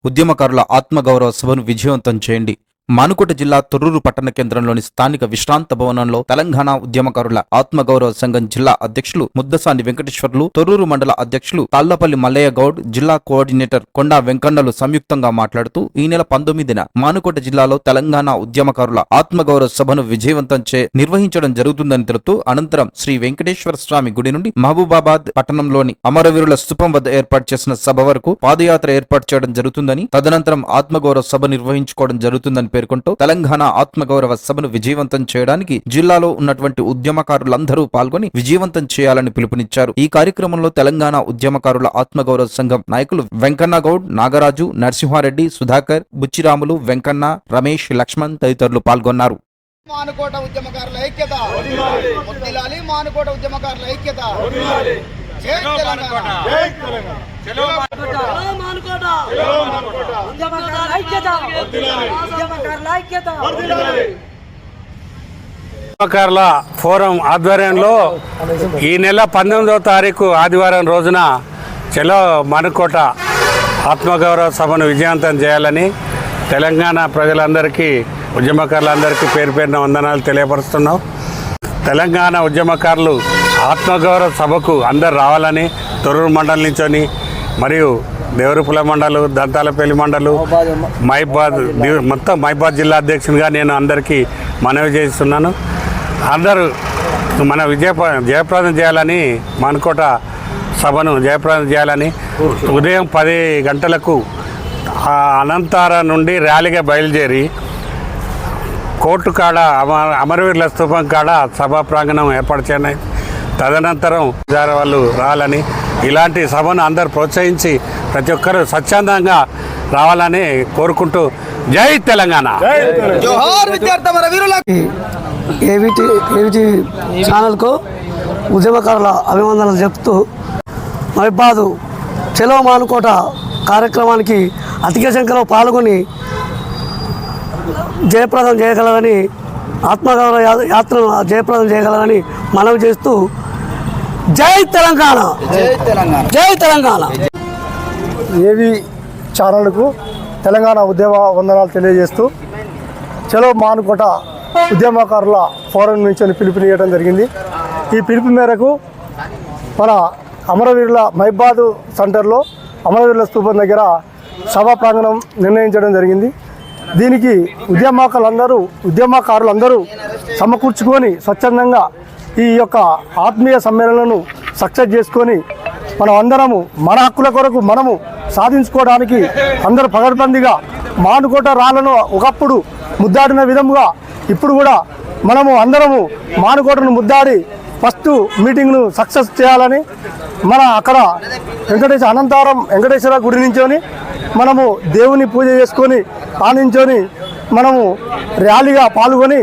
ఉద్యమకారుల ఆత్మగౌరవ సభను విజయవంతం చేయండి. మానుకోట జిల్లా తొర్రూరు పట్టణ కేంద్రంలోని స్థానిక విశ్రాంత భవనంలో తెలంగాణ ఉద్యమకారుల ఆత్మగౌరవ సంఘం జిల్లా అధ్యక్షులు ముద్దసాని వెంకటేశ్వర్లు, తొర్రూరు మండల అధ్యక్షులు తాళ్లపల్లి మల్లయ్య గౌడ్, జిల్లా కోఆర్డినేటర్ కొండా వెంకన్నలు సంయుక్తంగా మాట్లాడుతూ ఈ నెల 19న మానుకోట జిల్లాలో తెలంగాణ ఉద్యమకారుల ఆత్మగౌరవ సభను విజయవంతం నిర్వహించడం జరుగుతుందని తెలుపుతూ అనంతరం శ్రీ వెంకటేశ్వర స్వామి గుడి నుండి మహబూబాబాద్ పట్టణంలోని అమరవీరుల స్థూపం వద్ద ఏర్పాటు చేసిన సభ వరకు పాదయాత్ర ఏర్పాటు చేయడం జరుగుతుందని, తదనంతరం ఆత్మగౌరవ సభ నిర్వహించుకోవడం జరుగుతుందని పేర్కొంటూ తెలంగాణ ఆత్మగౌరవ సభను విజయవంతం చేయడానికి జిల్లాలో ఉన్నటువంటి ఉద్యమకారులందరూ పాల్గొని విజయవంతం చేయాలని పిలుపునిచ్చారు. ఈ కార్యక్రమంలో తెలంగాణ ఉద్యమకారుల ఆత్మగౌరవ సంఘం నాయకులు వెంకన్న గౌడ్, నాగరాజు, నరసింహారెడ్డి, సుధాకర్, బుచ్చిరాములు, వెంకన్న, రమేష్, లక్ష్మణ్ తదితరులు పాల్గొన్నారు. మానుకోట ఉద్యమకారుల ఐక్యత వర్ధిల్లాలి. మానుకోట ఉద్యమకారుల ఐక్యత. జై తెలంగాణ. జై తెలంగాణ. చలో మానుకోట. మానుకోట. చలో మానుకోట. ఉద్యమకారుల ఐక్యత వర్ధిల్లాలి. ఉద్యమకారుల ఐక్యత వర్ధిల్లాలి. ఉద్యమకారుల ఫోరం ఆధ్వర్యంలో ఈ నెల 19వ తారీఖు ఆదివారం రోజున చలో మానుకోట ఆత్మగౌరవ సభను విజయవంతం చేయాలని తెలంగాణ ప్రజలందరికీ, ఉద్యమకారులందరికీ పేరు పేరున వందనాలు తెలియపరుస్తున్నాం. తెలంగాణ ఉద్యమకారులు ఆత్మగౌరవ సభకు అందరు రావాలని తొర్రూరు మండలం నుంచొని మరియు దేవరపుల మండలు, దంతాలపల్లి మండలు, మొత్తం మైబాద్ జిల్లా అధ్యక్షునిగా నేను అందరికీ మనవి చేస్తున్నాను. అందరూ మన జయప్రదం చేయాలని, మానుకోట సభను జయప్రదం చేయాలని ఉదయం 10 గంటలకు అనంతార నుండి ర్యాలీగా బయలుదేరి కోర్టు కాడ అమరవీరుల స్థూపం కాడ సభా ప్రాంగణం ఏర్పాటు చేయాలి. తదనంతరం వాళ్ళు రావాలని, ఇలాంటి సభను అందరూ ప్రోత్సహించి ప్రతి ఒక్కరూ స్వచ్ఛందంగా రావాలని కోరుకుంటూ జై తెలంగాణ. ఏవిటి ఛానల్కు ఉద్యమకారుల అభివందనలు చెప్తూ మైబాదు చలో మానుకోట కార్యక్రమానికి అతిక సంఖ్యలో పాల్గొని జయప్రదం చేయగలరని, ఆత్మగౌరవ యాత్రను జయప్రదం చేయగలరని మనవి చేస్తూ జై తెలంగాణ. జై తెలంగాణ. ఏవి ఛానల్కు తెలంగాణ ఉద్యమ వందనాలు తెలియజేస్తూ చలో మానుకోట ఉద్యమకారుల ఫోరం నుంచి పిలుపునియడం జరిగింది. ఈ పిలుపు మేరకు మన అమరవీరుల మైబాదు సెంటర్లో అమరవీరుల స్థూపం దగ్గర సభా ప్రాంగణం నిర్ణయించడం జరిగింది. దీనికి ఉద్యమకారులందరూ సమకూర్చుకొని స్వచ్ఛందంగా ఈ యొక్క ఆత్మీయ సమ్మేళనను సక్సెస్ చేసుకొని మనం అందరము మన హక్కుల కొరకు మనము సాధించుకోవడానికి అందరూ పగడ్బందీగా మానుకోట రాళ్లను ఒకప్పుడు ముద్దాడిన విధముగా ఇప్పుడు కూడా మనము అందరము మానుకోటను ముద్దాడి ఫస్ట్ మీటింగ్ను సక్సెస్ చేయాలని మన అక్కడ అనంతారం వెంకటేశ్వర గుడి నుంచొని మనము దేవుని పూజ చేసుకొని ఆనించుకొని మనము ర్యాలీగా పాల్గొని